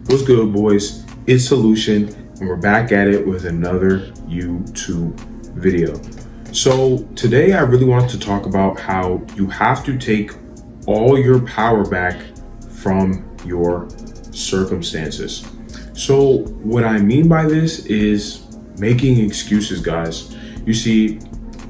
What's good, boys? It's Solution, and we're back at it with another YouTube video. So today I really want to talk about how you have to take all your power back from your circumstances. So what I mean by this is making excuses, guys. You see,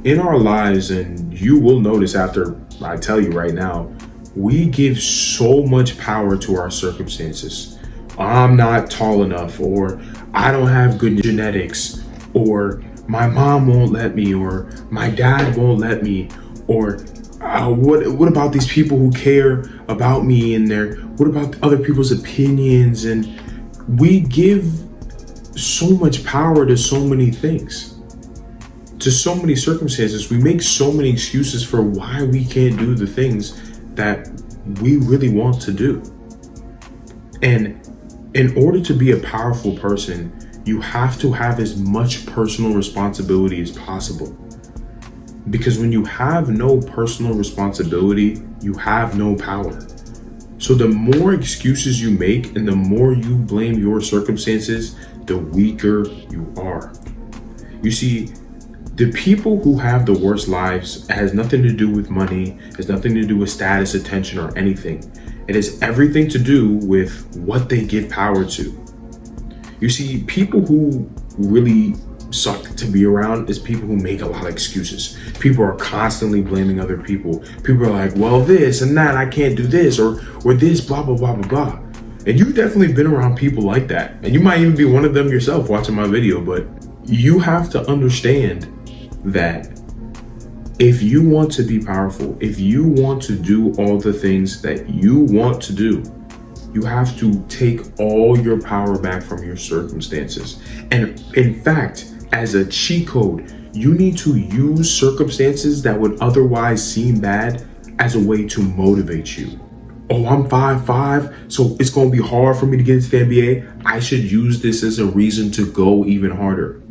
in our lives, and you will notice after I tell you right now, we give so much power to our circumstances. I'm not tall enough, or I don't have good genetics, or my mom won't let me, or my dad won't let me, or what about these people who care about me and what about other people's opinions? And we give so much power to so many things, to so many circumstances. We make so many excuses for why we can't do the things that we really want to do. And in order to be a powerful person, you have to have as much personal responsibility as possible. Because when you have no personal responsibility, you have no power. So the more excuses you make and the more you blame your circumstances, the weaker you are. You see, the people who have the worst lives has nothing to do with money, has nothing to do with status, attention, or anything. It has everything to do with what they give power to. You see, people who really suck to be around is people who make a lot of excuses. People are constantly blaming other people. People are like, well, this and that, I can't do this, or this, blah, blah, blah, blah, blah. And you've definitely been around people like that. And you might even be one of them yourself watching my video, but you have to understand that if you want to be powerful, if you want to do all the things that you want to do, you have to take all your power back from your circumstances. And in fact, as a cheat code, you need to use circumstances that would otherwise seem bad as a way to motivate you. Oh, I'm 5'5", so it's going to be hard for me to get into the NBA. I should use this as a reason to go even harder.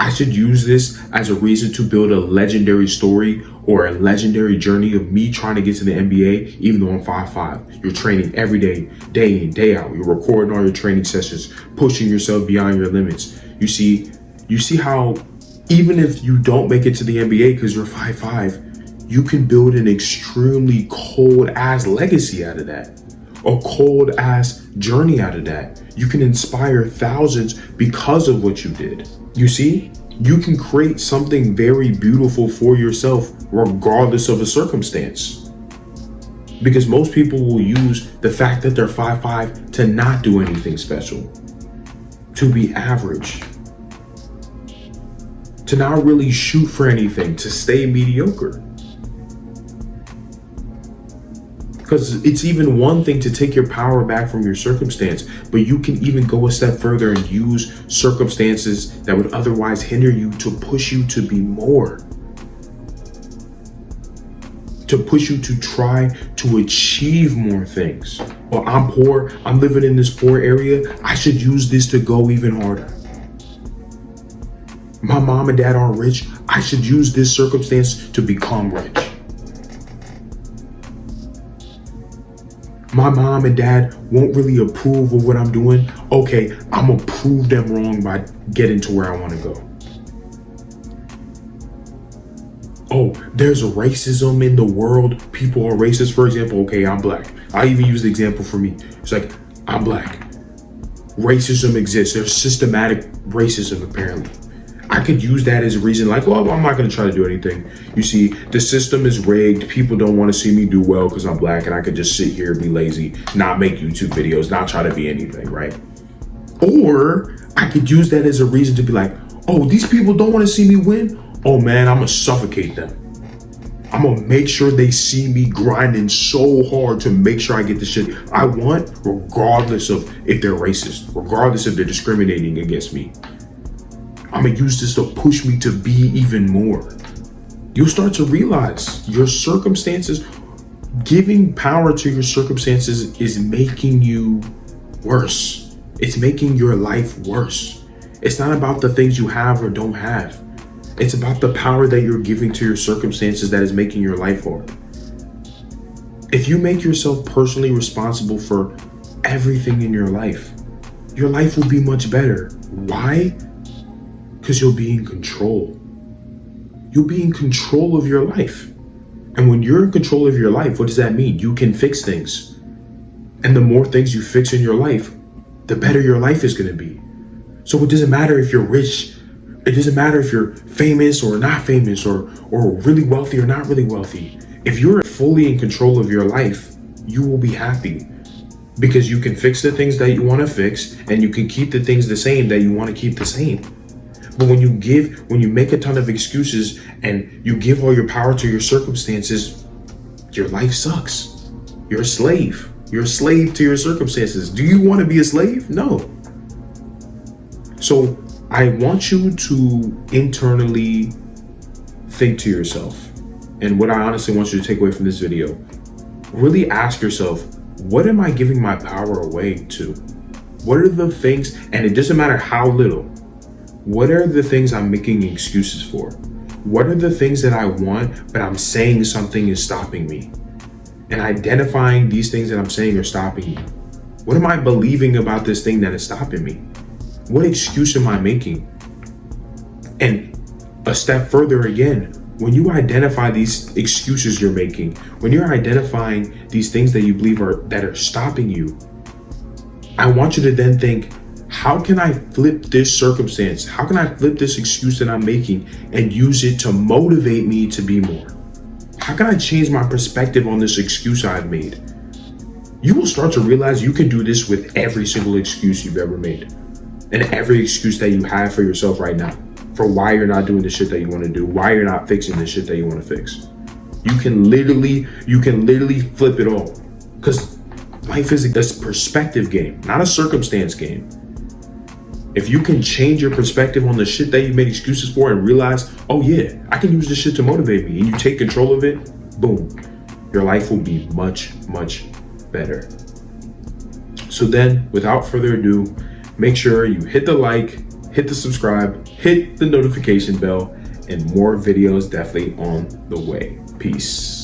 I should use this as a reason to build a legendary story or a legendary journey of me trying to get to the NBA, even though I'm 5'5". You're training every day, day in, day out. You're recording all your training sessions, pushing yourself beyond your limits. You see how even if you don't make it to the NBA because you're 5'5", you can build an extremely cold ass legacy out of that. A cold ass journey out of that. You can inspire thousands because of what you did. You see, you can create something very beautiful for yourself regardless of a circumstance. Because most people will use the fact that they're 5'5" to not do anything special, to be average, to not really shoot for anything, to stay mediocre. Because it's even one thing to take your power back from your circumstance, but you can even go a step further and use circumstances that would otherwise hinder you to push you to be more. To push you to try to achieve more things. Well, I'm poor, I'm living in this poor area, I should use this to go even harder. My mom and dad aren't rich, I should use this circumstance to become rich. My mom and dad won't really approve of what I'm doing. Okay, I'm gonna prove them wrong by getting to where I wanna go. Oh, there's racism in the world. People are racist. For example, okay, I'm black. I even use the example for me. It's like, I'm black. Racism exists. There's systematic racism, apparently. I could use that as a reason, like, well, I'm not going to try to do anything. You see, the system is rigged. People don't want to see me do well because I'm black, and I could just sit here and be lazy, not make YouTube videos, not try to be anything, right? Or I could use that as a reason to be like, oh, these people don't want to see me win. Oh man, I'm going to suffocate them. I'm going to make sure they see me grinding so hard to make sure I get the shit I want, regardless of if they're racist, regardless if they're discriminating against me. I'm gonna use this to push me to be even more. You'll start to realize your circumstances, giving power to your circumstances is making you worse. It's making your life worse. It's not about the things you have or don't have. It's about the power that you're giving to your circumstances that is making your life hard. If you make yourself personally responsible for everything in your life. Your life will be much better. Why? Because you'll be in control. You'll be in control of your life. And when you're in control of your life, what does that mean? You can fix things. And the more things you fix in your life, the better your life is going to be. So it doesn't matter if you're rich. It doesn't matter if you're famous or not famous, or really wealthy or not really wealthy. If you're fully in control of your life, you will be happy because you can fix the things that you want to fix and you can keep the things the same that you want to keep the same. But when you make a ton of excuses and you give all your power to your circumstances, your life sucks. You're a slave. You're a slave to your circumstances. Do you want to be a slave? No. So I want you to internally think to yourself, and what I honestly want you to take away from this video, really ask yourself, what am I giving my power away to? What are the things, and it doesn't matter how little, what are the things I'm making excuses for? What are the things that I want, but I'm saying something is stopping me? And identifying these things that I'm saying are stopping me. What am I believing about this thing that is stopping me? What excuse am I making? And a step further again, when you identify these excuses you're making, when you're identifying these things that you believe that are stopping you, I want you to then think, how can I flip this circumstance? How can I flip this excuse that I'm making and use it to motivate me to be more? How can I change my perspective on this excuse I've made? You will start to realize you can do this with every single excuse you've ever made. And every excuse that you have for yourself right now, for why you're not doing the shit that you want to do, why you're not fixing the shit that you want to fix. You can literally flip it all. Because life is a perspective game, not a circumstance game. If you can change your perspective on the shit that you made excuses for and realize, oh yeah, I can use this shit to motivate me, and you take control of it, boom, your life will be much, much better. So then, without further ado, make sure you hit the like, hit the subscribe, hit the notification bell, and more videos definitely on the way. Peace.